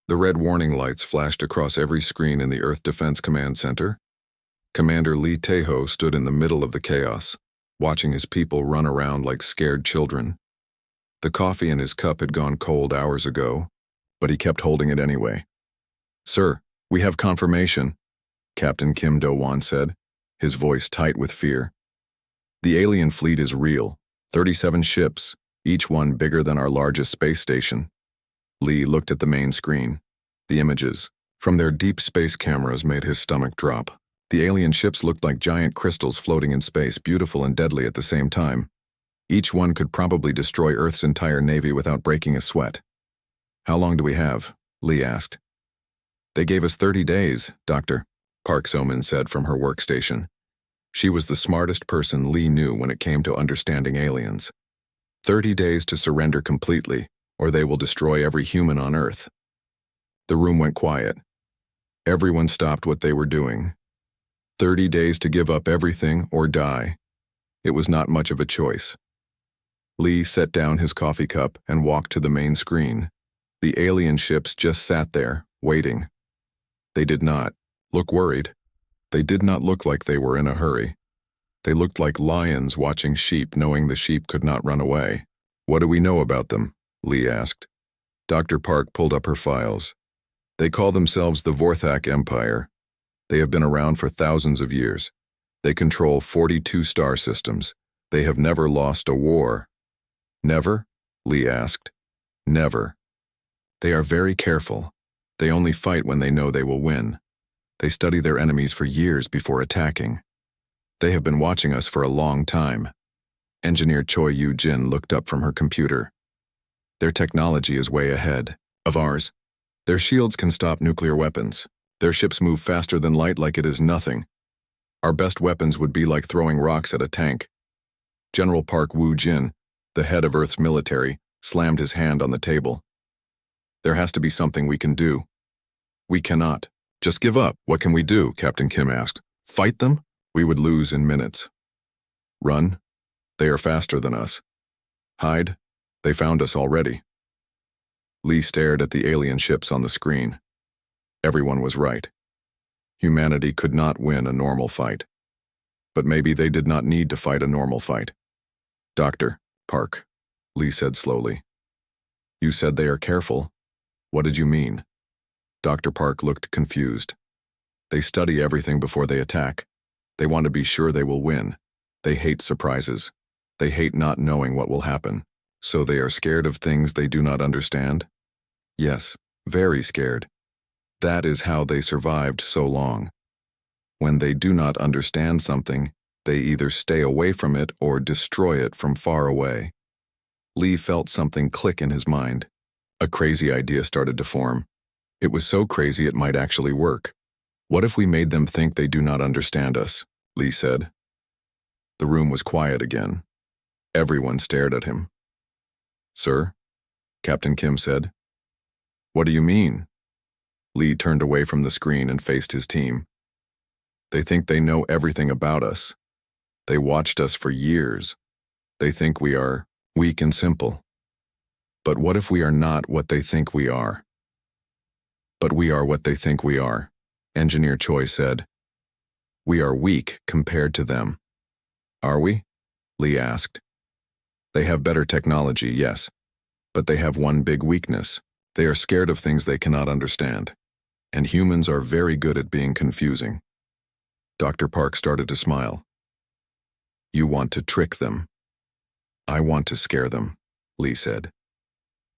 The red warning lights flashed across every screen in the Earth Defense Command Center. Commander Lee Tejo stood in the middle of the chaos, watching his people run around like scared children. The coffee in his cup had gone cold hours ago, but he kept holding it anyway. "Sir, we have confirmation," Captain Kim Do-won said, his voice tight with fear. "The alien fleet is real, 37 ships, each one bigger than our largest space station." Lee looked at the main screen. The images from their deep space cameras made his stomach drop. The alien ships looked like giant crystals floating in space, beautiful and deadly at the same time. Each one could probably destroy Earth's entire navy without breaking a sweat. "How long do we have?" Lee asked. "They gave us 30 days, Doctor," Park So-min said from her workstation. She was the smartest person Lee knew when it came to understanding aliens. 30 days to surrender completely, or they will destroy every human on Earth. The room went quiet. Everyone stopped what they were doing. 30 days to give up everything or die. It was not much of a choice. Lee set down his coffee cup and walked to the main screen. The alien ships just sat there, waiting. They did not look worried. They did not look like they were in a hurry. They looked like lions watching sheep, knowing the sheep could not run away. "What do we know about them?" Lee asked. Dr. Park pulled up her files. "They call themselves the Vorthak Empire. They have been around for thousands of years. They control 42 star systems. They have never lost a war." "Never?" Lee asked. "Never. They are very careful. They only fight when they know they will win. They study their enemies for years before attacking. They have been watching us for a long time." Engineer Choi Yu-jin looked up from her computer. "Their technology is way ahead of ours. Their shields can stop nuclear weapons. Their ships move faster than light like it is nothing. Our best weapons would be like throwing rocks at a tank." General Park Woo-jin, the head of Earth's military, slammed his hand on the table. "There has to be something we can do. We cannot just give up." "What can we do?" Captain Kim asked. "Fight them? We would lose in minutes." "Run? They are faster than us. Hide? They found us already." Lee stared at the alien ships on the screen. Everyone was right. Humanity could not win a normal fight. But maybe they did not need to fight a normal fight. "Dr. Park," Lee said slowly. "You said they are careful. What did you mean?" Dr. Park looked confused. "They study everything before they attack. They want to be sure they will win. They hate surprises. They hate not knowing what will happen. So they are scared of things they do not understand?" "Yes, very scared. That is how they survived so long. When they do not understand something, they either stay away from it or destroy it from far away." Lee felt something click in his mind. A crazy idea started to form. It was so crazy it might actually work. "What if we made them think they do not understand us?" Lee said. The room was quiet again. Everyone stared at him. "Sir?" Captain Kim said. "What do you mean?" Lee turned away from the screen and faced his team. "They think they know everything about us. They watched us for years. They think we are weak and simple. But what if we are not what they think we are?" "But we are what they think we are," Engineer Choi said. "We are weak compared to them." "Are we?" Lee asked. "They have better technology, yes. But they have one big weakness. They are scared of things they cannot understand. And humans are very good at being confusing." Dr. Park started to smile. "You want to trick them." "I want to scare them," Lee said.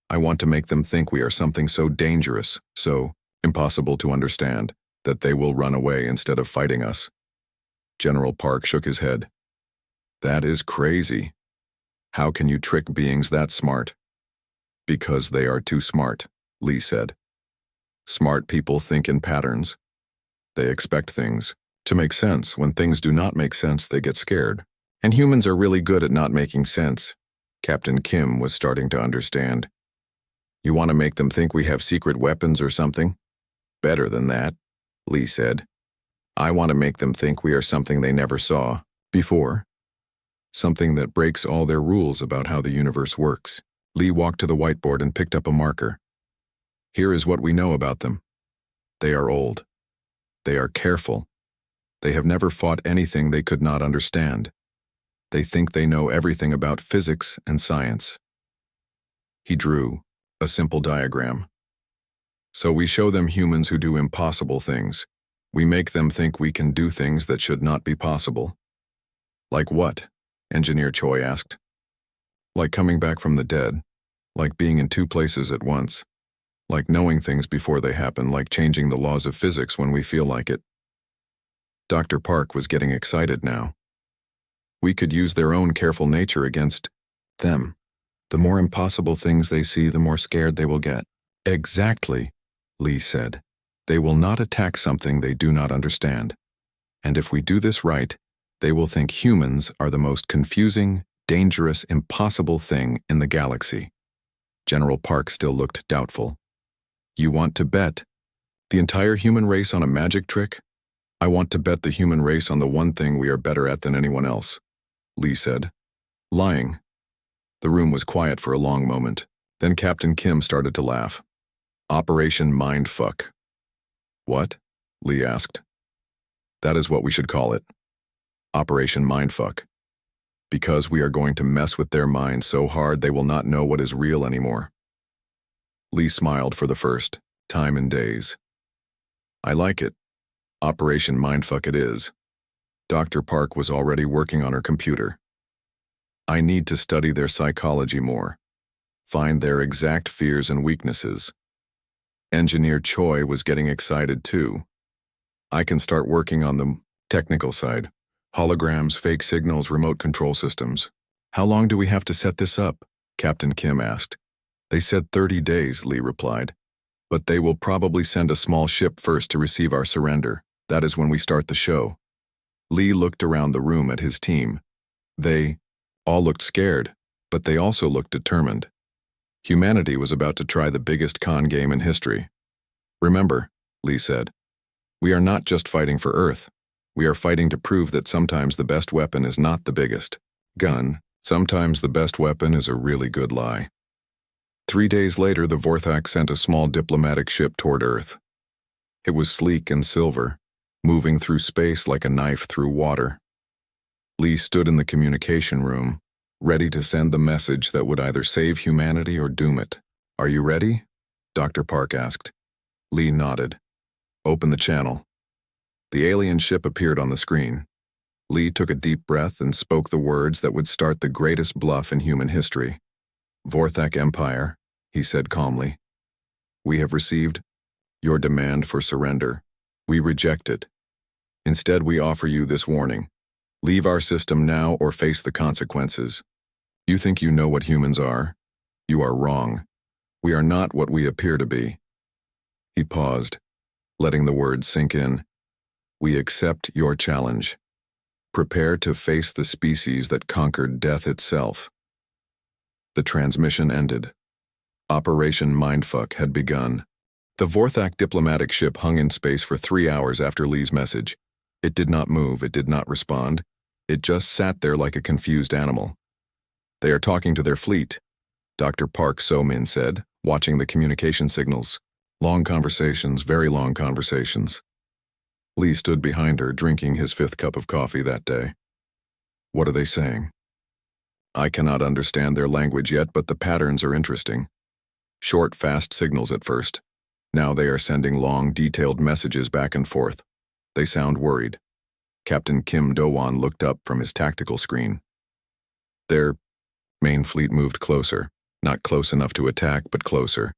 "I want to make them think we are something so dangerous, so impossible to understand, that they will run away instead of fighting us." General Park shook his head. "That is crazy. How can you trick beings that smart?" "Because they are too smart," Lee said. "Smart people think in patterns. They expect things to make sense. When things do not make sense, they get scared. And humans are really good at not making sense." Captain Kim was starting to understand. "You want to make them think we have secret weapons or something?" "Better than that," Lee said. "I want to make them think we are something they never saw before. Something that breaks all their rules about how the universe works." Lee walked to the whiteboard and picked up a marker. Here is what we know about them. They are old. They are careful. They have never fought anything they could not understand. They think they know everything about physics and science. He drew a simple diagram. So we show them humans who do impossible things. We make them think we can do things that should not be possible. Like what? Engineer Choi asked. Like coming back from the dead. Like being in two places at once. Like knowing things before they happen, like changing the laws of physics when we feel like it. Dr. Park was getting excited now. We could use their own careful nature against them. The more impossible things they see, the more scared they will get. Exactly, Lee said. They will not attack something they do not understand. And if we do this right, they will think humans are the most confusing, dangerous, impossible thing in the galaxy. General Park still looked doubtful. You want to bet the entire human race on a magic trick? I want to bet the human race on the one thing we are better at than anyone else, Lee said. Lying. The room was quiet for a long moment. Then Captain Kim started to laugh. Operation Mindfuck. What? Lee asked. That is what we should call it. Operation Mindfuck. Because we are going to mess with their minds so hard they will not know what is real anymore. Lee smiled for the first time in days. I like it. Operation Mindfuck it is. Dr. Park was already working on her computer. I need to study their psychology more. Find their exact fears and weaknesses. Engineer Choi was getting excited too. I can start working on the technical side. Holograms, fake signals, remote control systems. How long do we have to set this up? Captain Kim asked. They said 30 days, Lee replied. But they will probably send a small ship first to receive our surrender. That is when we start the show. Lee looked around the room at his team. They all looked scared, but they also looked determined. Humanity was about to try the biggest con game in history. Remember, Lee said, we are not just fighting for Earth. We are fighting to prove that sometimes the best weapon is not the biggest gun. Sometimes the best weapon is a really good lie. 3 days later, the Vorthak sent a small diplomatic ship toward Earth. It was sleek and silver, moving through space like a knife through water. Lee stood in the communication room, ready to send the message that would either save humanity or doom it. Are you ready? Dr. Park asked. Lee nodded. Open the channel. The alien ship appeared on the screen. Lee took a deep breath and spoke the words that would start the greatest bluff in human history. Vorthak Empire, he said calmly. We have received your demand for surrender. We reject it. Instead, we offer you this warning. Leave our system now or face the consequences. You think you know what humans are? You are wrong. We are not what we appear to be. He paused, letting the words sink in. We accept your challenge. Prepare to face the species that conquered death itself. The transmission ended. Operation Mindfuck had begun. The Vorthak diplomatic ship hung in space for 3 hours after Lee's message. It did not move, it did not respond. It just sat there like a confused animal. They are talking to their fleet, Dr. Park So-min said, watching the communication signals. Long conversations, very long conversations. Lee stood behind her, drinking his 5th cup of coffee that day. What are they saying? I cannot understand their language yet, but the patterns are interesting. Short, fast signals at first. Now they are sending long, detailed messages back and forth. They sound worried. Captain Kim Do-won looked up from his tactical screen. Their main fleet moved closer. Not close enough to attack, but closer.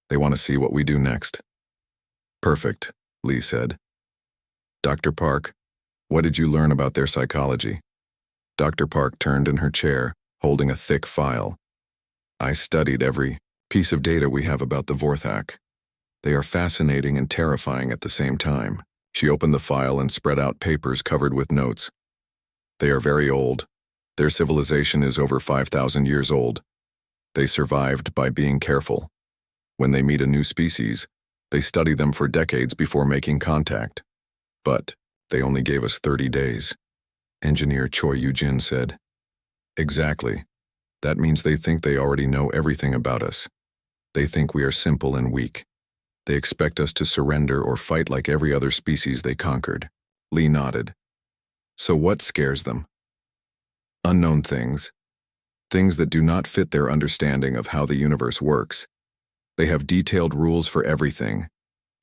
They want to see what we do next. Perfect, Lee said. Dr. Park, what did you learn about their psychology? Dr. Park turned in her chair, holding a thick file. I studied every piece of data we have about the Vorthak. They are fascinating and terrifying at the same time. She opened the file and spread out papers covered with notes. They are very old. Their civilization is over 5,000 years old. They survived by being careful. When they meet a new species, they study them for decades before making contact. But they only gave us 30 days. Engineer Choi Yoo-jin said. Exactly. That means they think they already know everything about us. They think we are simple and weak. They expect us to surrender or fight like every other species they conquered. Lee nodded. So what scares them? Unknown things. Things that do not fit their understanding of how the universe works. They have detailed rules for everything.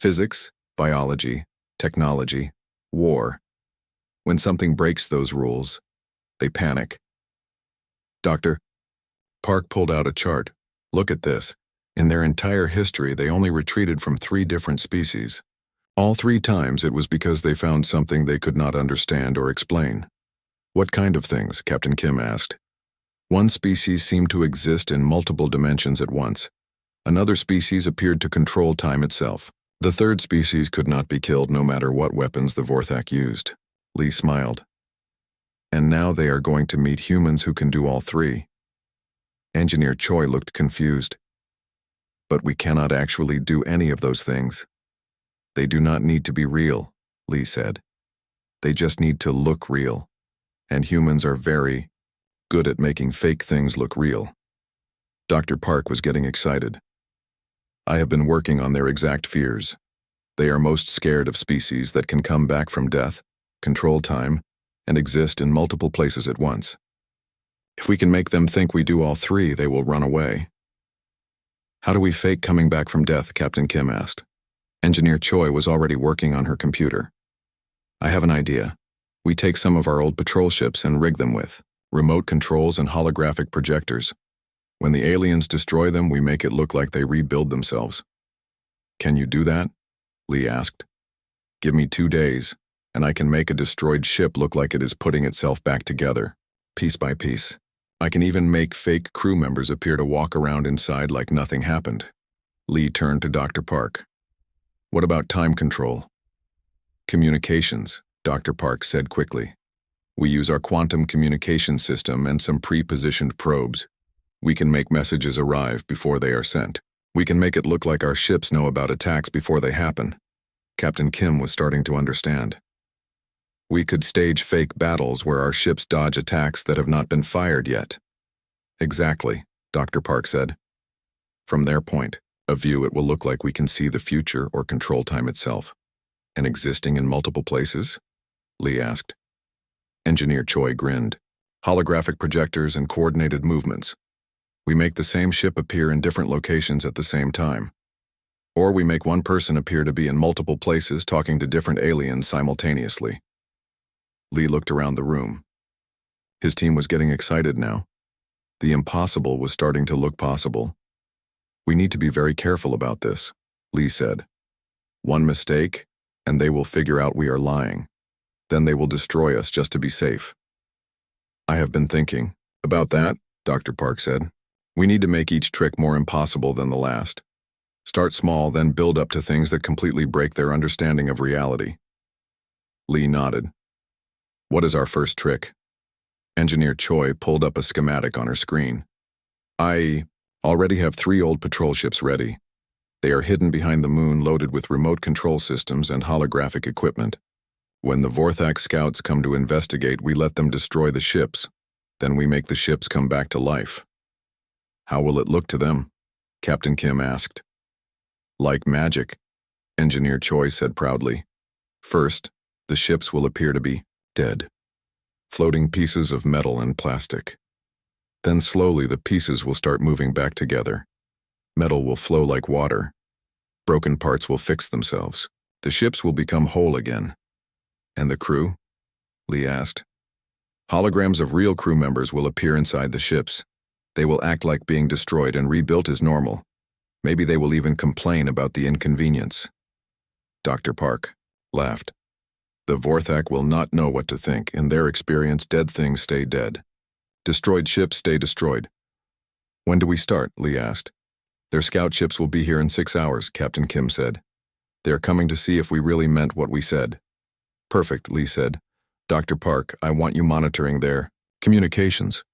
Physics, biology, technology, war. When something breaks those rules, they panic. Dr. Park pulled out a chart. Look at this. In their entire history, they only retreated from 3 different species. All 3 times it was because they found something they could not understand or explain. What kind of things? Captain Kim asked. One species seemed to exist in multiple dimensions at once. Another species appeared to control time itself. The 3rd species could not be killed no matter what weapons the Vorthak used. Lee smiled. And now they are going to meet humans who can do all 3. Engineer Choi looked confused. But we cannot actually do any of those things. They do not need to be real, Lee said. They just need to look real. And humans are very good at making fake things look real. Dr. Park was getting excited. I have been working on their exact fears. They are most scared of species that can come back from death, control time, and exist in multiple places at once. If we can make them think we do all 3, they will run away. How do we fake coming back from death? Captain Kim asked. Engineer Choi was already working on her computer. I have an idea. We take some of our old patrol ships and rig them with remote controls and holographic projectors. When the aliens destroy them, we make it look like they rebuild themselves. Can you do that? Lee asked. Give me 2 days, and I can make a destroyed ship look like it is putting itself back together, piece by piece. I can even make fake crew members appear to walk around inside like nothing happened. Lee turned to Dr. Park. What about time control? Communications, Dr. Park said quickly. We use our quantum communication system and some pre-positioned probes. We can make messages arrive before they are sent. We can make it look like our ships know about attacks before they happen. Captain Kim was starting to understand. We could stage fake battles where our ships dodge attacks that have not been fired yet. Exactly, Dr. Park said. From their point of view, it will look like we can see the future or control time itself. And existing in multiple places? Lee asked. Engineer Choi grinned. Holographic projectors and coordinated movements. We make the same ship appear in different locations at the same time. Or we make one person appear to be in multiple places talking to different aliens simultaneously. Lee looked around the room. His team was getting excited now. The impossible was starting to look possible. We need to be very careful about this, Lee said. One mistake, and they will figure out we are lying. Then they will destroy us just to be safe. I have been thinking about that, Dr. Park said. We need to make each trick more impossible than the last. Start small, then build up to things that completely break their understanding of reality. Lee nodded. What is our first trick? Engineer Choi pulled up a schematic on her screen. I already have 3 old patrol ships ready. They are hidden behind the moon, loaded with remote control systems and holographic equipment. When the Vorthak scouts come to investigate, we let them destroy the ships. Then we make the ships come back to life. How will it look to them? Captain Kim asked. Like magic, Engineer Choi said proudly. First, the ships will appear to be dead. Floating pieces of metal and plastic. Then slowly the pieces will start moving back together. Metal will flow like water. Broken parts will fix themselves. The ships will become whole again. And the crew? Lee asked. Holograms of real crew members will appear inside the ships. They will act like being destroyed and rebuilt as normal. Maybe they will even complain about the inconvenience. Dr. Park laughed. The Vorthak will not know what to think. In their experience, dead things stay dead. Destroyed ships stay destroyed. When do we start? Lee asked. Their scout ships will be here in 6 hours, Captain Kim said. They are coming to see if we really meant what we said. Perfect, Lee said. Dr. Park, I want you monitoring their communications.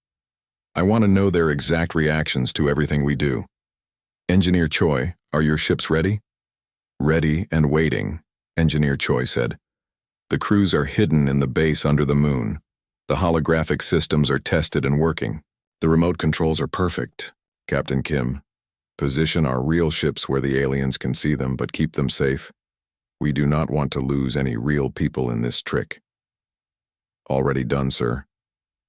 I want to know their exact reactions to everything we do. Engineer Choi, are your ships ready? Ready and waiting, Engineer Choi said. The crews are hidden in the base under the moon. The holographic systems are tested and working. The remote controls are perfect, Captain Kim. Position our real ships where the aliens can see them but keep them safe. We do not want to lose any real people in this trick. Already done, sir.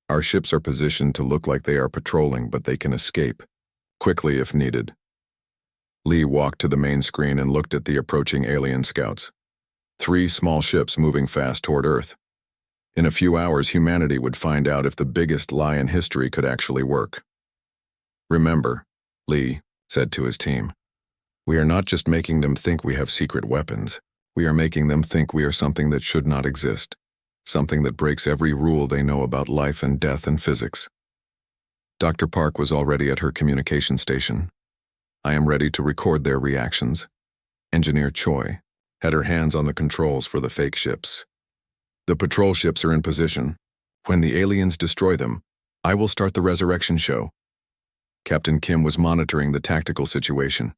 Our ships are positioned to look like they are patrolling, but they can escape quickly if needed. Lee walked to the main screen and looked at the approaching alien scouts. 3 small ships moving fast toward Earth. In a few hours, humanity would find out if the biggest lie in history could actually work. Remember, Lee said to his team, we are not just making them think we have secret weapons. We are making them think we are something that should not exist. Something that breaks every rule they know about life and death and physics. Dr. Park was already at her communication station. I am ready to record their reactions. Engineer Choi had her hands on the controls for the fake ships. The patrol ships are in position. When the aliens destroy them, I will start the resurrection show. Captain Kim was monitoring the tactical situation.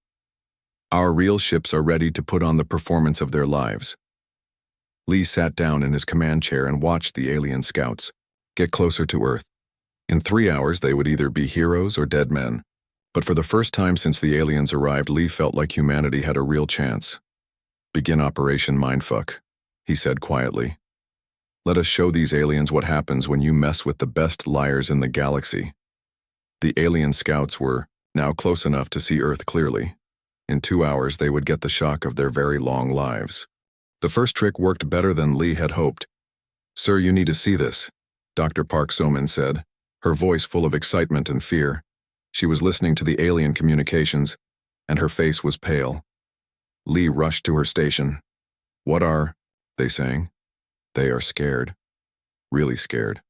Our real ships are ready to put on the performance of their lives. Lee sat down in his command chair and watched the alien scouts get closer to Earth. In 3 hours, they would either be heroes or dead men. But for the first time since the aliens arrived, Lee felt like humanity had a real chance. Begin Operation Mindfuck, he said quietly. Let us show these aliens what happens when you mess with the best liars in the galaxy. The alien scouts were now close enough to see Earth clearly. In 2 hours, they would get the shock of their very long lives. The first trick worked better than Lee had hoped. Sir, you need to see this, Dr. Park So-min said, her voice full of excitement and fear. She was listening to the alien communications, and her face was pale. Lee rushed to her station. What are they saying? They are scared. Really scared.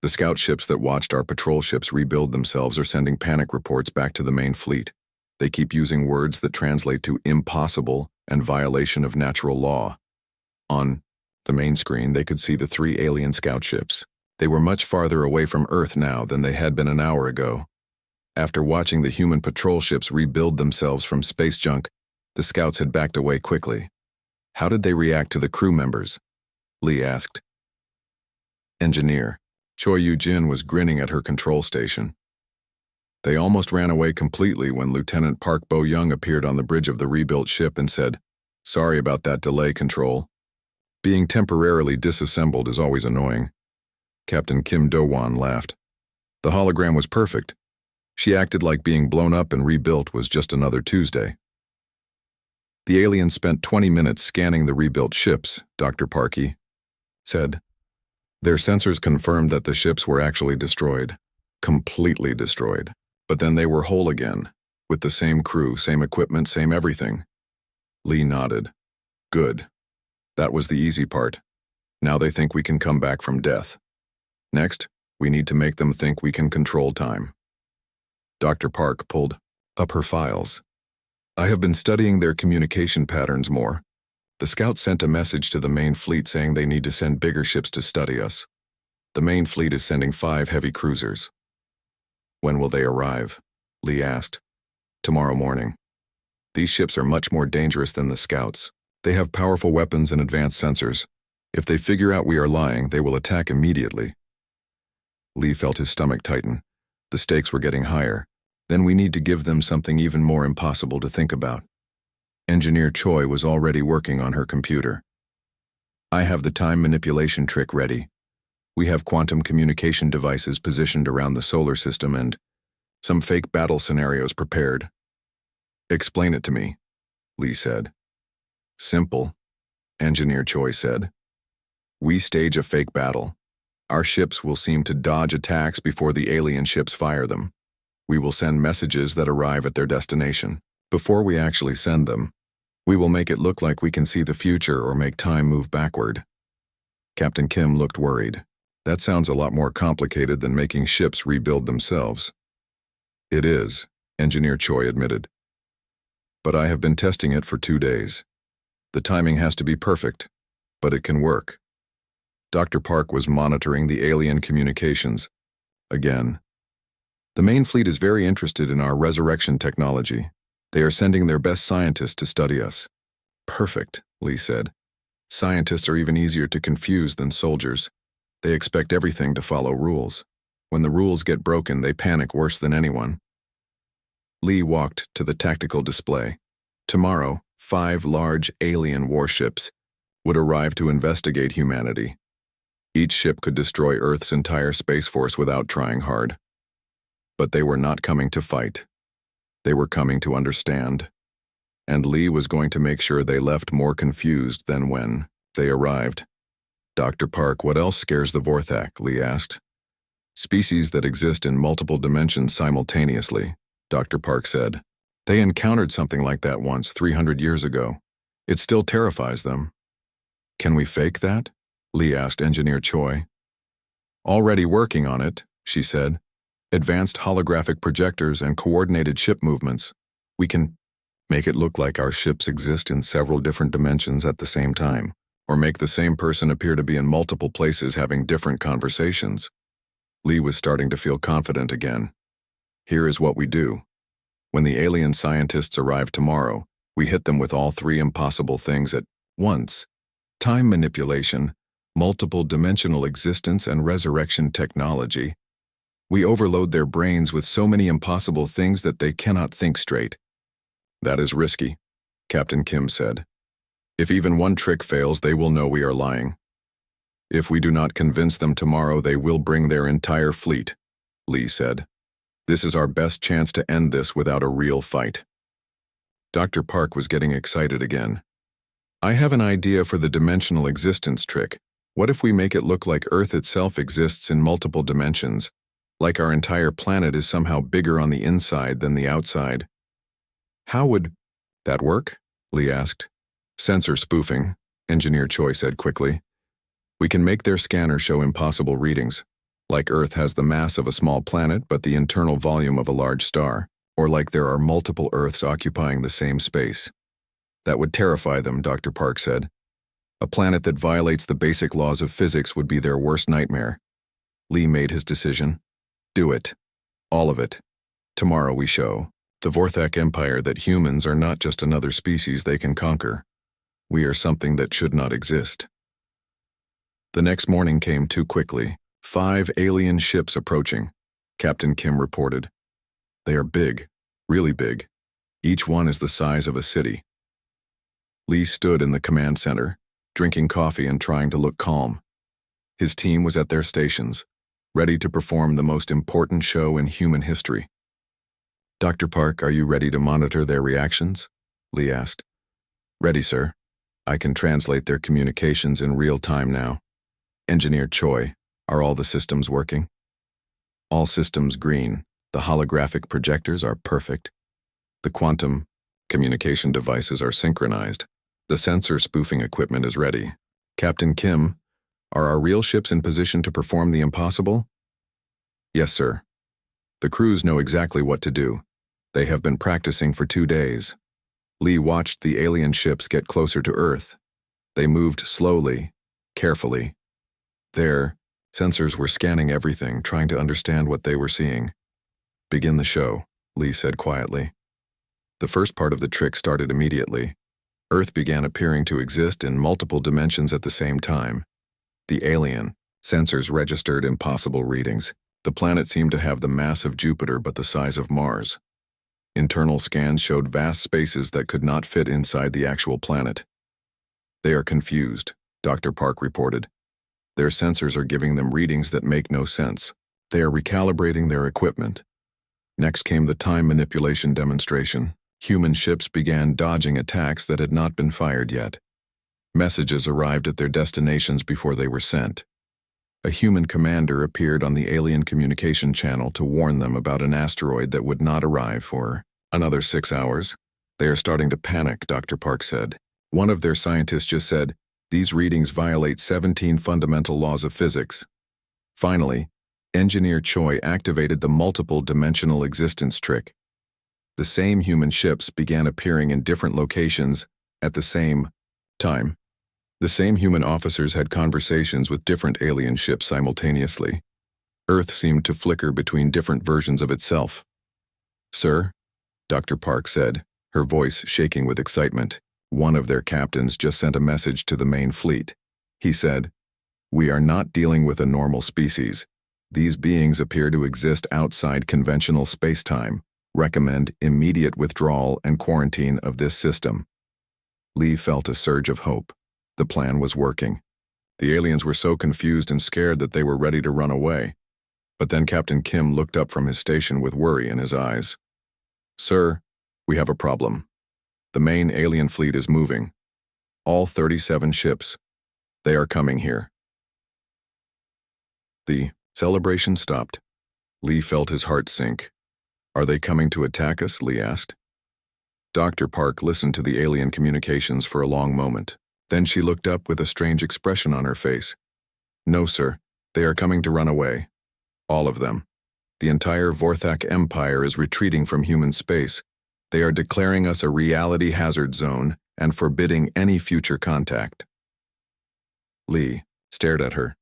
The scout ships that watched our patrol ships rebuild themselves are sending panic reports back to the main fleet. They keep using words that translate to impossible and violation of natural law. On the main screen, they could see the 3 alien scout ships. They were much farther away from Earth now than they had been an hour ago. After watching the human patrol ships rebuild themselves from space junk, the scouts had backed away quickly. How did they react to the crew members? Lee asked. Engineer Choi Yu-jin was grinning at her control station. They almost ran away completely when Lieutenant Park Bo-young appeared on the bridge of the rebuilt ship and said, Sorry about that delay, Control. Being temporarily disassembled is always annoying. Captain Kim Do-won laughed. The hologram was perfect. She acted like being blown up and rebuilt was just another Tuesday. The aliens spent 20 minutes scanning the rebuilt ships, Dr. Parkey said. Their sensors confirmed that the ships were actually destroyed. Completely destroyed. But then they were whole again, with the same crew, same equipment, same everything. Lee nodded. Good. That was the easy part. Now they think we can come back from death. Next, we need to make them think we can control time. Dr. Park pulled up her files. I have been studying their communication patterns more. The scouts sent a message to the main fleet saying they need to send bigger ships to study us. The main fleet is sending 5 heavy cruisers. When will they arrive? Lee asked. Tomorrow morning. These ships are much more dangerous than the scouts. They have powerful weapons and advanced sensors. If they figure out we are lying, they will attack immediately. Lee felt his stomach tighten. The stakes were getting higher. Then we need to give them something even more impossible to think about. Engineer Choi was already working on her computer. I have the time manipulation trick ready. We have quantum communication devices positioned around the solar system and some fake battle scenarios prepared. Explain it to me, Lee said. Simple, Engineer Choi said. We stage a fake battle. Our ships will seem to dodge attacks before the alien ships fire them. We will send messages that arrive at their destination. Before we actually send them, we will make it look like we can see the future or make time move backward. Captain Kim looked worried. That sounds a lot more complicated than making ships rebuild themselves. It is, Engineer Choi admitted. But I have been testing it for 2 days. The timing has to be perfect, but it can work. Dr. Park was monitoring the alien communications. Again. The main fleet is very interested in our resurrection technology. They are sending their best scientists to study us. Perfect, Lee said. Scientists are even easier to confuse than soldiers. They expect everything to follow rules. When the rules get broken, they panic worse than anyone. Lee walked to the tactical display. Tomorrow, 5 large alien warships would arrive to investigate humanity. Each ship could destroy Earth's entire space force without trying hard. But they were not coming to fight. They were coming to understand. And Lee was going to make sure they left more confused than when they arrived. "Dr. Park, what else scares the Vorthak?" Lee asked. "Species that exist in multiple dimensions simultaneously," Dr. Park said. "They encountered something like that once, 300 years ago. It still terrifies them." "Can we fake that?" Lee asked Engineer Choi. "Already working on it," she said. "Advanced holographic projectors and coordinated ship movements. We can make it look like our ships exist in several different dimensions at the same time, or make the same person appear to be in multiple places having different conversations." Lee was starting to feel confident again. "Here is what we do. When the alien scientists arrive tomorrow, we hit them with all 3 impossible things at once: time manipulation, multiple dimensional existence, and resurrection technology. We overload their brains with so many impossible things that they cannot think straight." "That is risky," Captain Kim said. "If even one trick fails, they will know we are lying. If we do not convince them tomorrow, they will bring their entire fleet," Lee said. "This is our best chance to end this without a real fight." Dr. Park was getting excited again. "I have an idea for the dimensional existence trick. What if we make it look like Earth itself exists in multiple dimensions, like our entire planet is somehow bigger on the inside than the outside?" "How would that work?" Lee asked. "Sensor spoofing," Engineer Choi said quickly. "We can make their scanner show impossible readings, like Earth has the mass of a small planet but the internal volume of a large star, or like there are multiple Earths occupying the same space. That would terrify them," Dr. Park said. "A planet that violates the basic laws of physics would be their worst nightmare." Lee made his decision. "Do it. All of it. Tomorrow we show the Vorthak Empire that humans are not just another species they can conquer. We are something that should not exist." The next morning came too quickly. 5 alien ships approaching, Captain Kim reported. "They are big, really big. Each one is the size of a city." Lee stood in the command center, drinking coffee and trying to look calm. His team was at their stations, ready to perform the most important show in human history. "Dr. Park, are you ready to monitor their reactions?" Lee asked. "Ready, sir. I can translate their communications in real time now." "Engineer Choi, are all the systems working?" "All systems green. The holographic projectors are perfect. The quantum communication devices are synchronized. The sensor spoofing equipment is ready. Captain Kim, are our real ships in position to perform the impossible?" "Yes, sir. The crews know exactly what to do. They have been practicing for 2 days." Lee watched the alien ships get closer to Earth. They moved slowly, carefully. Their sensors were scanning everything, trying to understand what they were seeing. "Begin the show," Lee said quietly. The first part of the trick started immediately. Earth began appearing to exist in multiple dimensions at the same time. The alien sensors registered impossible readings. The planet seemed to have the mass of Jupiter but the size of Mars. Internal scans showed vast spaces that could not fit inside the actual planet. "They are confused," Dr. Park reported. "Their sensors are giving them readings that make no sense. They are recalibrating their equipment." Next came the time manipulation demonstration. Human ships began dodging attacks that had not been fired yet. Messages arrived at their destinations before they were sent. A human commander appeared on the alien communication channel to warn them about an asteroid that would not arrive for another 6 hours. "They are starting to panic," Dr. Park said. "One of their scientists just said, 'These readings violate 17 fundamental laws of physics.'" Finally, Engineer Choi activated the multiple dimensional existence trick. The same human ships began appearing in different locations at the same time. The same human officers had conversations with different alien ships simultaneously. Earth seemed to flicker between different versions of itself. "Sir," Dr. Park said, her voice shaking with excitement. "One of their captains just sent a message to the main fleet. He said, 'We are not dealing with a normal species. These beings appear to exist outside conventional space-time. Recommend immediate withdrawal and quarantine of this system. Lee felt a surge of hope. The plan was working. The aliens were so confused and scared that they were ready to run away. But then Captain Kim looked up from his station with worry in his eyes. "Sir, we have a problem. The main alien fleet is moving. All 37 ships. They are coming here." The celebration stopped. Lee felt his heart sink. "Are they coming to attack us?" Lee asked. Dr. Park listened to the alien communications for a long moment. Then she looked up with a strange expression on her face. "No, sir. They are coming to run away. All of them. The entire Vorthak Empire is retreating from human space. They are declaring us a reality hazard zone and forbidding any future contact." Lee stared at her.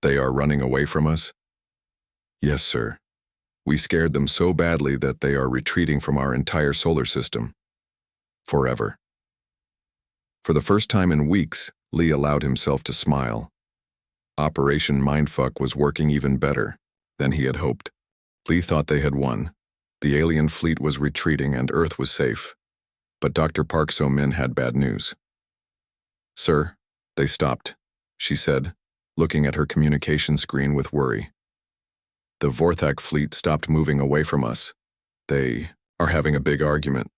"They are running away from us?" "Yes, sir. We scared them so badly that they are retreating from our entire solar system. Forever." For the first time in weeks, Lee allowed himself to smile. Operation Mindfuck was working even better than he had hoped. Lee thought they had won. The alien fleet was retreating and Earth was safe. But Dr. Park So-min had bad news. "Sir, they stopped," she said, looking at her communication screen with worry. "The Vorthak fleet stopped moving away from us. They are having a big argument."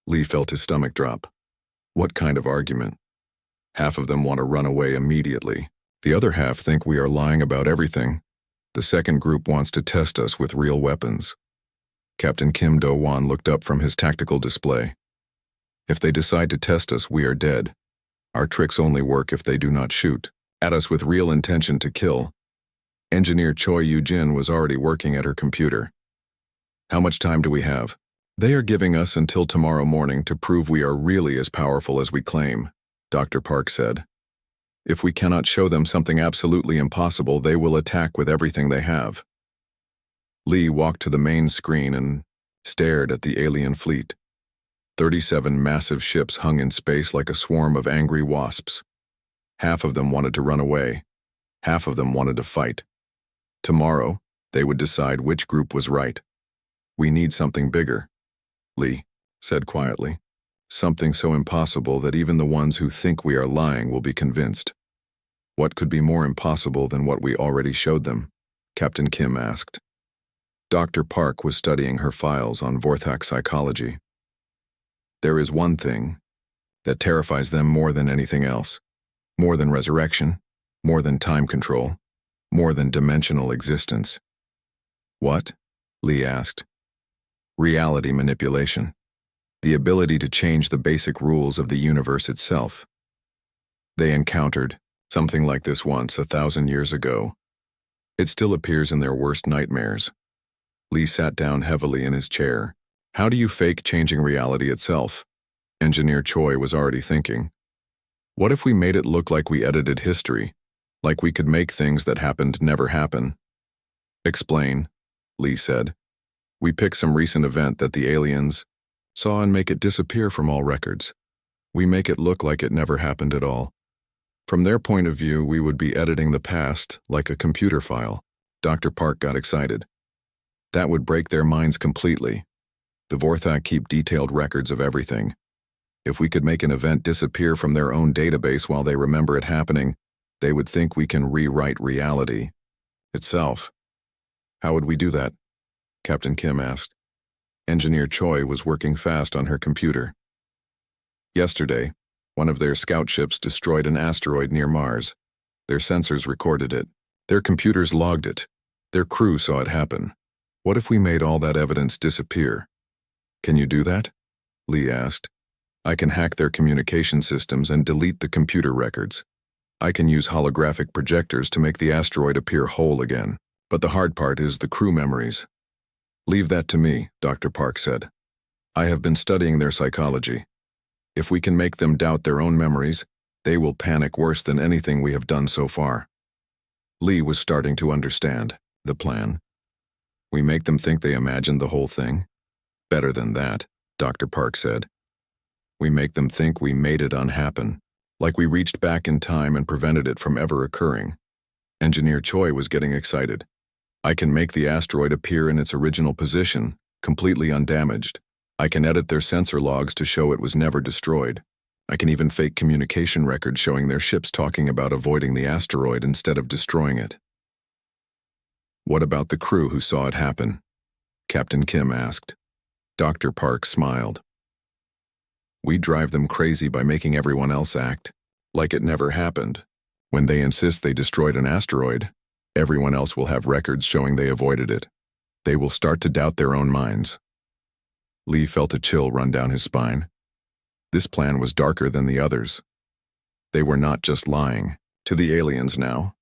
Lee felt his stomach drop. What kind of argument? Half of them want to run away immediately. The other half think we are lying about everything. The second group wants to test us with real weapons. Captain Kim Do-won looked up from his tactical display. "If they decide to test us, we are dead. Our tricks only work if they do not shoot at us with real intention to kill." Engineer Choi Yoo-jin was already working at her computer. "How much time do we have?" "They are giving us until tomorrow morning to prove we are really as powerful as we claim," Dr. Park said. "If we cannot show them something absolutely impossible, they will attack with everything they have." Lee walked to the main screen and stared at the alien fleet. 37 massive ships hung in space like a swarm of angry wasps. Half of them wanted to run away. Half of them wanted to fight. Tomorrow, they would decide which group was right. "We need something bigger," Lee said quietly. "Something so impossible that even the ones who think we are lying will be convinced." "What could be more impossible than what we already showed them?" Captain Kim asked. Dr. Park was studying her files on Vorthak psychology. "There is one thing that terrifies them more than anything else. More than resurrection, more than time control, more than dimensional existence." "What?" Lee asked. "Reality manipulation. The ability to change the basic rules of the universe itself. They encountered something like this once 1,000 years ago. It still appears in their worst nightmares." Lee sat down heavily in his chair. "How do you fake changing reality itself?" Engineer Choi was already thinking. "What if we made it look like we edited history, like we could make things that happened never happen?" "Explain," Lee said. "We pick some recent event that the aliens saw and make it disappear from all records. We make it look like it never happened at all. From their point of view, we would be editing the past like a computer file." Dr. Park got excited. "That would break their minds completely. The Vorthak keep detailed records of everything. If we could make an event disappear from their own database while they remember it happening, they would think we can rewrite reality itself." "How would we do that?" Captain Kim asked. Engineer Choi was working fast on her computer. "Yesterday, one of their scout ships destroyed an asteroid near Mars. Their sensors recorded it. Their computers logged it. Their crew saw it happen. What if we made all that evidence disappear?" "Can you do that?" Lee asked. "I can hack their communication systems and delete the computer records. I can use holographic projectors to make the asteroid appear whole again. But the hard part is the crew memories." "Leave that to me," Dr. Park said. "I have been studying their psychology. If we can make them doubt their own memories, they will panic worse than anything we have done so far." Lee was starting to understand the plan. "We make them think they imagined the whole thing?" "Better than that," Dr. Park said. "We make them think we made it unhappen, like we reached back in time and prevented it from ever occurring." Engineer Choi was getting excited. "I can make the asteroid appear in its original position, completely undamaged. I can edit their sensor logs to show it was never destroyed. I can even fake communication records showing their ships talking about avoiding the asteroid instead of destroying it. What about the crew who saw it happen? Captain Kim asked. Dr. Park smiled. We drive them crazy by making everyone else act like it never happened. When they insist they destroyed an asteroid, everyone else will have records showing they avoided it. They will start to doubt their own minds. Lee felt a chill run down his spine. This plan was darker than the others. They were not just lying to the aliens now.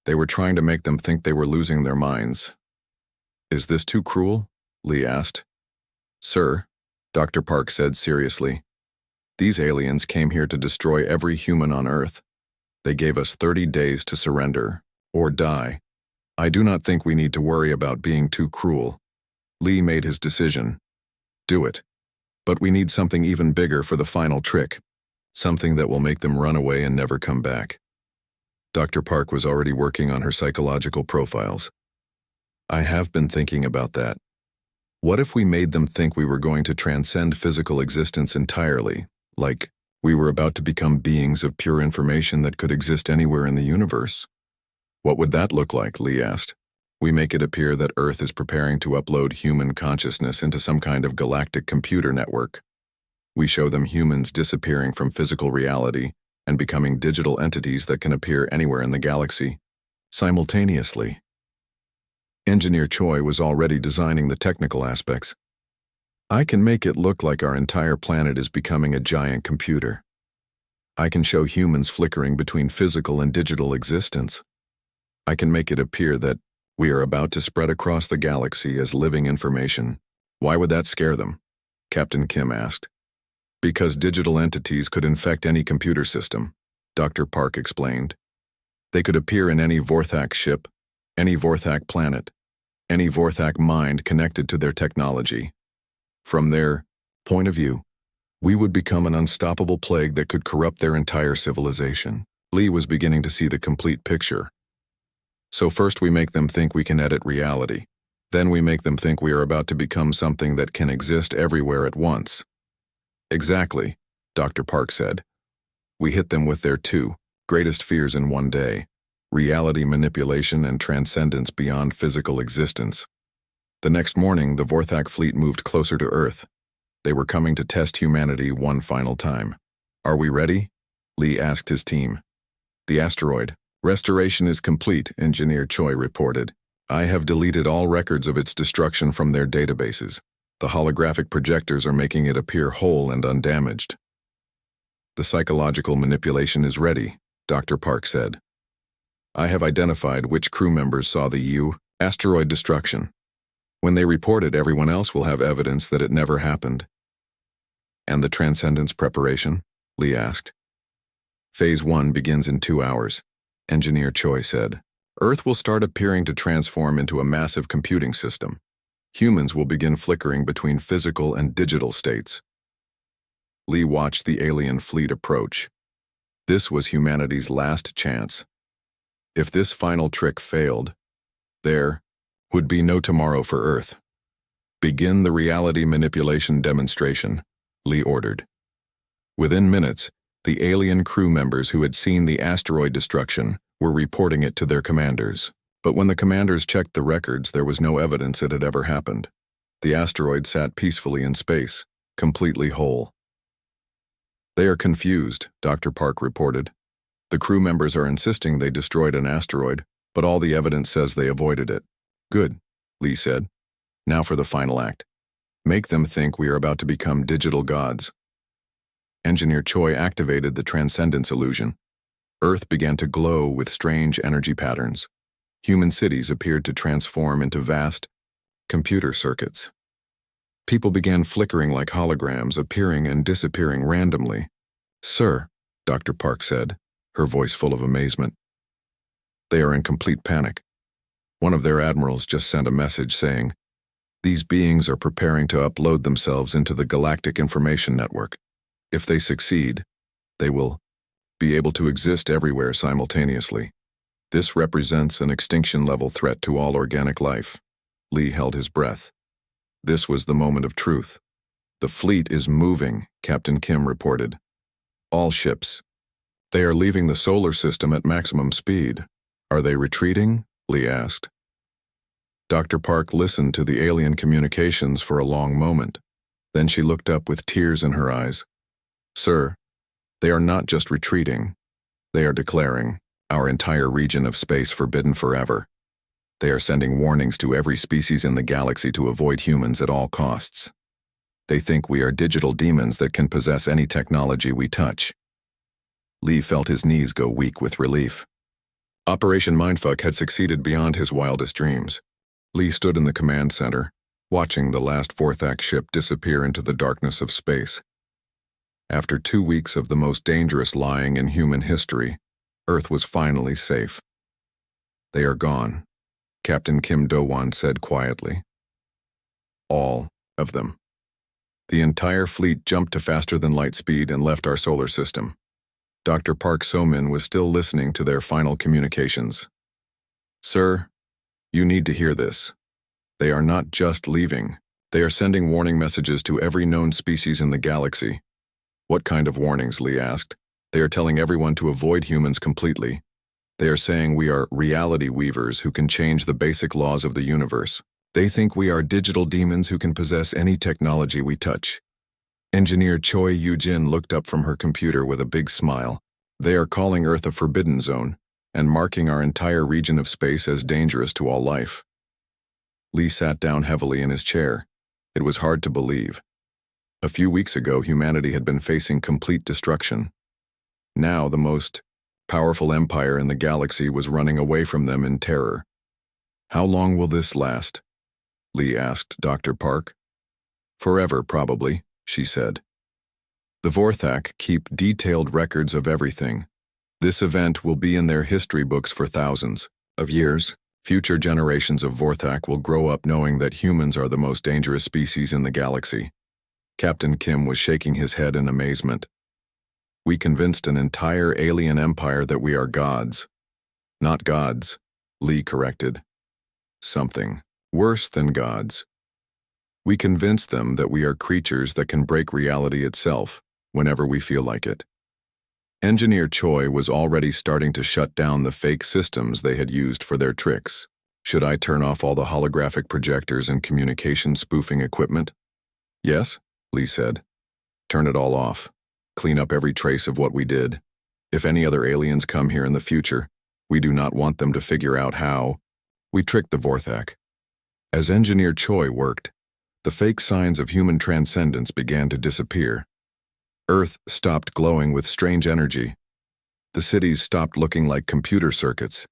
They were trying to make them think they were losing their minds. Is this too cruel? Lee asked. Sir, Dr. Park said seriously, these aliens came here to destroy every human on Earth. They gave us 30 days to surrender or die. I do not think we need to worry about being too cruel. Lee made his decision. Do it. But we need something even bigger for the final trick. Something that will make them run away and never come back. Dr. Park was already working on her psychological profiles. I have been thinking about that. What if we made them think we were going to transcend physical existence entirely, like we were about to become beings of pure information that could exist anywhere in the universe? What would that look like? Lee asked. We make it appear that Earth is preparing to upload human consciousness into some kind of galactic computer network. We show them humans disappearing from physical reality and becoming digital entities that can appear anywhere in the galaxy, simultaneously. Engineer Choi was already designing the technical aspects. I can make it look like our entire planet is becoming a giant computer. I can show humans flickering between physical and digital existence. I can make it appear that we are about to spread across the galaxy as living information. Why would that scare them? Captain Kim asked. Because digital entities could infect any computer system, Dr. Park explained. They could appear in any Vorthak ship, any Vorthak planet, any Vorthak mind connected to their technology. From their point of view, we would become an unstoppable plague that could corrupt their entire civilization. Lee was beginning to see the complete picture. So first we make them think we can edit reality. Then we make them think we are about to become something that can exist everywhere at once. Exactly, Dr. Park said. We hit them with their two greatest fears in one day: reality manipulation and transcendence beyond physical existence. The next morning, the Vorthak fleet moved closer to Earth. They were coming to test humanity one final time. Are we ready? Lee asked his team. The asteroid restoration is complete, Engineer Choi reported. I have deleted all records of its destruction from their databases. The holographic projectors are making it appear whole and undamaged. The psychological manipulation is ready, Dr. Park said. I have identified which crew members saw the asteroid destruction. When they report it, everyone else will have evidence that it never happened. And the transcendence preparation? Lee asked. Phase 1 begins in 2 hours, Engineer Choi said. Earth will start appearing to transform into a massive computing system. Humans will begin flickering between physical and digital states. Lee watched the alien fleet approach. This was humanity's last chance. If this final trick failed, there would be no tomorrow for Earth. Begin the reality manipulation demonstration, Lee ordered. Within minutes, the alien crew members who had seen the asteroid destruction were reporting it to their commanders. But when the commanders checked the records, there was no evidence it had ever happened. The asteroid sat peacefully in space, completely whole. They are confused, Dr. Park reported. The crew members are insisting they destroyed an asteroid, but all the evidence says they avoided it. Good, Lee said. Now for the final act. Make them think we are about to become digital gods. Engineer Choi activated the transcendence illusion. Earth began to glow with strange energy patterns. Human cities appeared to transform into vast computer circuits. People began flickering like holograms, appearing and disappearing randomly. Sir, Dr. Park said, her voice full of amazement. They are in complete panic. One of their admirals just sent a message saying, these beings are preparing to upload themselves into the Galactic Information Network. If they succeed, they will be able to exist everywhere simultaneously. This represents an extinction-level threat to all organic life. Lee held his breath. This was the moment of truth. "The fleet is moving," Captain Kim reported. "All ships. They are leaving the solar system at maximum speed. Are they retreating?" Lee asked. Dr. Park listened to the alien communications for a long moment. Then she looked up with tears in her eyes. "Sir, they are not just retreating. They are declaring our entire region of space forbidden forever. They are sending warnings to every species in the galaxy to avoid humans at all costs. They think we are digital demons that can possess any technology we touch." Lee felt his knees go weak with relief. Operation Mindfuck had succeeded beyond his wildest dreams. Lee stood in the command center, watching the last Vorthak ship disappear into the darkness of space. After 2 weeks of the most dangerous lying in human history, Earth was finally safe. "They are gone," Captain Kim Do-won said quietly. "All of them. The entire fleet jumped to faster-than-light speed and left our solar system." Dr. Park So-min was still listening to their final communications. "Sir, you need to hear this. They are not just leaving. They are sending warning messages to every known species in the galaxy." "What kind of warnings?" Lee asked. "They are telling everyone to avoid humans completely. They are saying we are reality weavers who can change the basic laws of the universe. They think we are digital demons who can possess any technology we touch." Engineer Choi Yu-jin looked up from her computer with a big smile. "They are calling Earth a forbidden zone and marking our entire region of space as dangerous to all life." Lee sat down heavily in his chair. It was hard to believe. A few weeks ago, humanity had been facing complete destruction. Now, the most powerful empire in the galaxy was running away from them in terror. "How long will this last?" Lee asked Dr. Park. "Forever, probably," she said. "The Vorthak keep detailed records of everything. This event will be in their history books for thousands of years. Future generations of Vorthak will grow up knowing that humans are the most dangerous species in the galaxy." Captain Kim was shaking his head in amazement. "We convinced an entire alien empire that we are gods." "Not gods," Lee corrected. "Something worse than gods. We convinced them that we are creatures that can break reality itself whenever we feel like it." Engineer Choi was already starting to shut down the fake systems they had used for their tricks. "Should I turn off all the holographic projectors and communication spoofing equipment?" "Yes," Lee said. "Turn it all off. Clean up every trace of what we did. If any other aliens come here in the future, we do not want them to figure out how we tricked the Vorthak." As Engineer Choi worked, the fake signs of human transcendence began to disappear. Earth stopped glowing with strange energy. The cities stopped looking like computer circuits.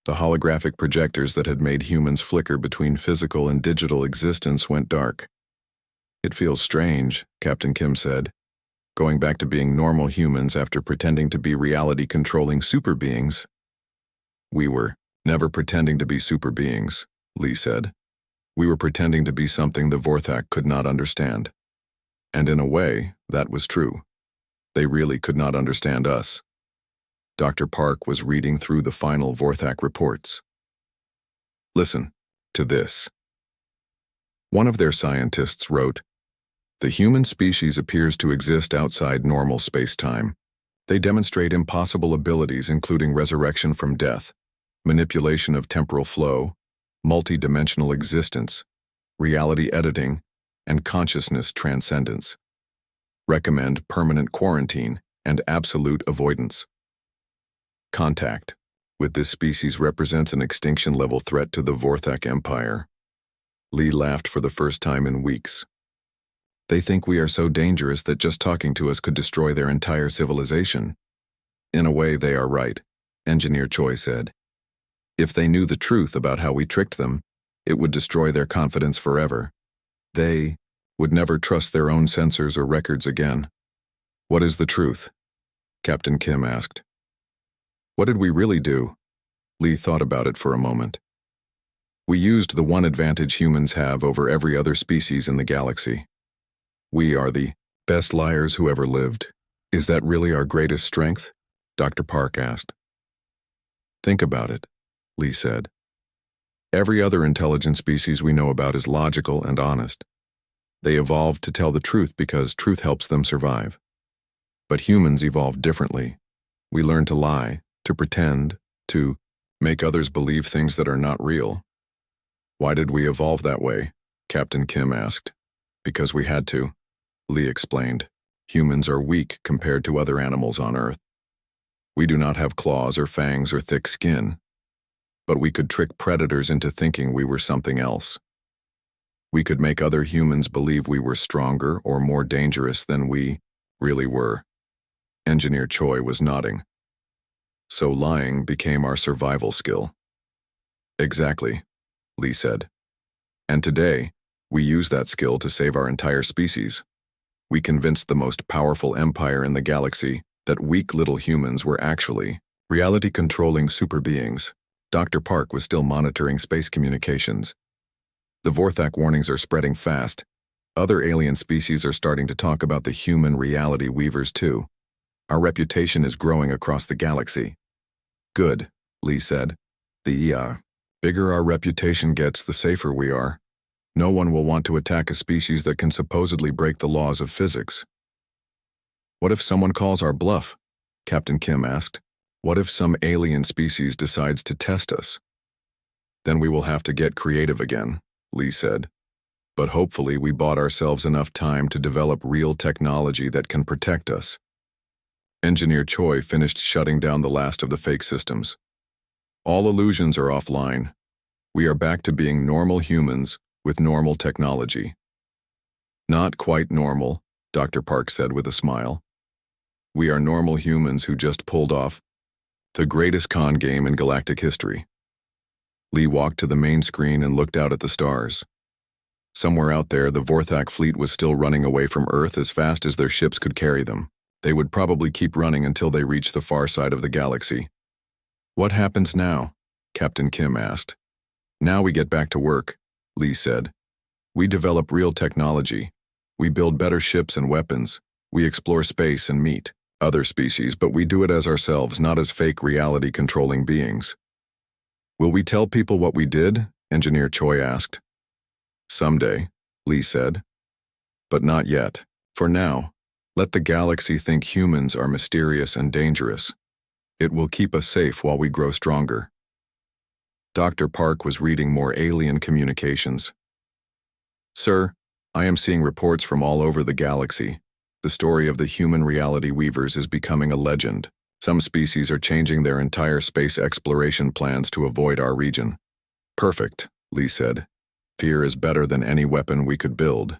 The holographic projectors that had made humans flicker between physical and digital existence went dark. "It feels strange," Captain Kim said. "Going back to being normal humans after pretending to be reality-controlling super beings." "We were never pretending to be super beings," Lee said. "We were pretending to be something the Vorthak could not understand." And in a way, that was true. They really could not understand us. Dr. Park was reading through the final Vorthak reports. "Listen to this." One of their scientists wrote, "The human species appears to exist outside normal space-time. They demonstrate impossible abilities including resurrection from death, manipulation of temporal flow, multi-dimensional existence, reality editing, and consciousness transcendence. Recommend permanent quarantine and absolute avoidance. Contact with this species represents an extinction-level threat to the Vorthak Empire." Lee laughed for the first time in weeks. "They think we are so dangerous that just talking to us could destroy their entire civilization." "In a way, they are right," Engineer Choi said. "If they knew the truth about how we tricked them, it would destroy their confidence forever. They would never trust their own sensors or records again." "What is the truth?" Captain Kim asked. "What did we really do?" Lee thought about it for a moment. "We used the one advantage humans have over every other species in the galaxy. We are the best liars who ever lived." "Is that really our greatest strength?" Dr. Park asked. "Think about it," Lee said. Every other intelligent species we know about is logical and honest. They evolved to tell the truth because truth helps them survive. But humans evolved differently. We learn to lie, to pretend, to make others believe things that are not real. Why did we evolve that way? Captain Kim asked. Because we had to, Lee explained. Humans are weak compared to other animals on Earth. We do not have claws or fangs or thick skin, but we could trick predators into thinking we were something else. We could make other humans believe we were stronger or more dangerous than we really were. Engineer Choi was nodding. So lying became our survival skill. Exactly, Lee said. And today, we use that skill to save our entire species. We convinced the most powerful empire in the galaxy that weak little humans were actually reality-controlling super beings. Dr. Park was still monitoring space communications. The Vorthak warnings are spreading fast. Other alien species are starting to talk about the human reality weavers too. Our reputation is growing across the galaxy. Good, Lee said. The bigger our reputation gets, the safer we are. No one will want to attack a species that can supposedly break the laws of physics. What if someone calls our bluff? Captain Kim asked. What if some alien species decides to test us? Then we will have to get creative again, Lee said. But hopefully we bought ourselves enough time to develop real technology that can protect us. Engineer Choi finished shutting down the last of the fake systems. All illusions are offline. We are back to being normal humans with normal technology. Not quite normal, Dr. Park said with a smile. We are normal humans who just pulled off the greatest con game in galactic history. Lee walked to the main screen and looked out at the stars. Somewhere out there, the Vorthak fleet was still running away from Earth as fast as their ships could carry them. They would probably keep running until they reached the far side of the galaxy. What happens now? Captain Kim asked. Now we get back to work, Lee said. We develop real technology. We build better ships and weapons. We explore space and meet other species, but we do it as ourselves, not as fake reality-controlling beings. Will we tell people what we did? Engineer Choi asked. Someday, Lee said. But not yet. For now, let the galaxy think humans are mysterious and dangerous. It will keep us safe while we grow stronger. Dr. Park was reading more alien communications. Sir, I am seeing reports from all over the galaxy. The story of the human reality weavers is becoming a legend. Some species are changing their entire space exploration plans to avoid our region. Perfect, Lee said. Fear is better than any weapon we could build.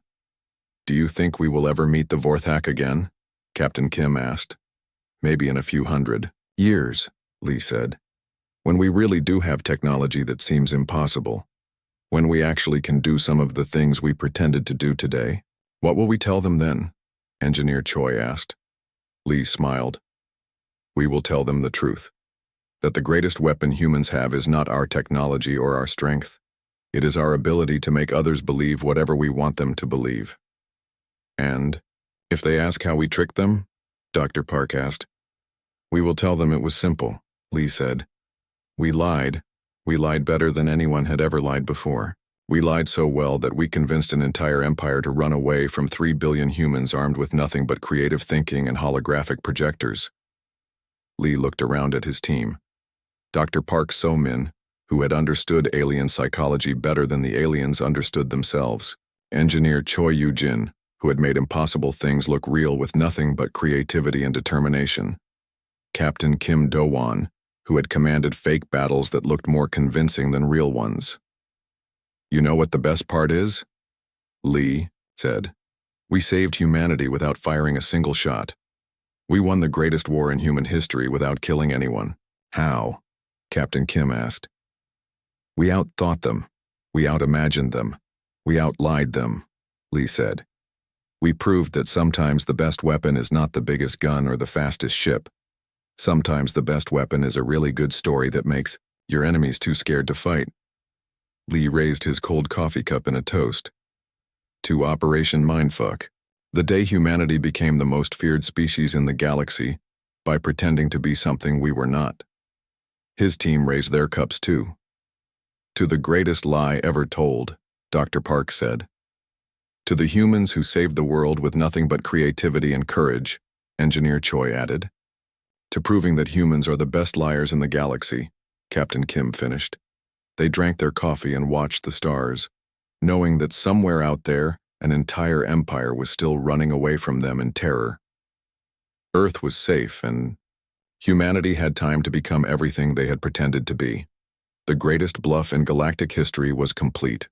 Do you think we will ever meet the Vorthak again? Captain Kim asked. Maybe in a few hundred years, Lee said. When we really do have technology that seems impossible. When we actually can do some of the things we pretended to do today. What will we tell them then? Engineer Choi asked. Lee smiled. We will tell them the truth. That the greatest weapon humans have is not our technology or our strength. It is our ability to make others believe whatever we want them to believe. And, if they ask how we tricked them, Dr. Park asked. We will tell them it was simple, Lee said. We lied. We lied better than anyone had ever lied before. We lied so well that we convinced an entire empire to run away from 3 billion humans armed with nothing but creative thinking and holographic projectors. Lee looked around at his team. Dr. Park So-min, who had understood alien psychology better than the aliens understood themselves. Engineer Choi Yu-jin, who had made impossible things look real with nothing but creativity and determination. Captain Kim Do-won, who had commanded fake battles that looked more convincing than real ones. You know what the best part is? Lee said. We saved humanity without firing a single shot. We won the greatest war in human history without killing anyone. How? Captain Kim asked. We outthought them. We out-imagined them. We out-lied them, Lee said. We proved that sometimes the best weapon is not the biggest gun or the fastest ship. Sometimes the best weapon is a really good story that makes your enemies too scared to fight. Lee raised his cold coffee cup in a toast. To Operation Mindfuck, the day humanity became the most feared species in the galaxy by pretending to be something we were not. His team raised their cups too. To the greatest lie ever told, Dr. Park said. To the humans who saved the world with nothing but creativity and courage, Engineer Choi added. To proving that humans are the best liars in the galaxy, Captain Kim finished. They drank their coffee and watched the stars, knowing that somewhere out there, an entire empire was still running away from them in terror. Earth was safe, and humanity had time to become everything they had pretended to be. The greatest bluff in galactic history was complete.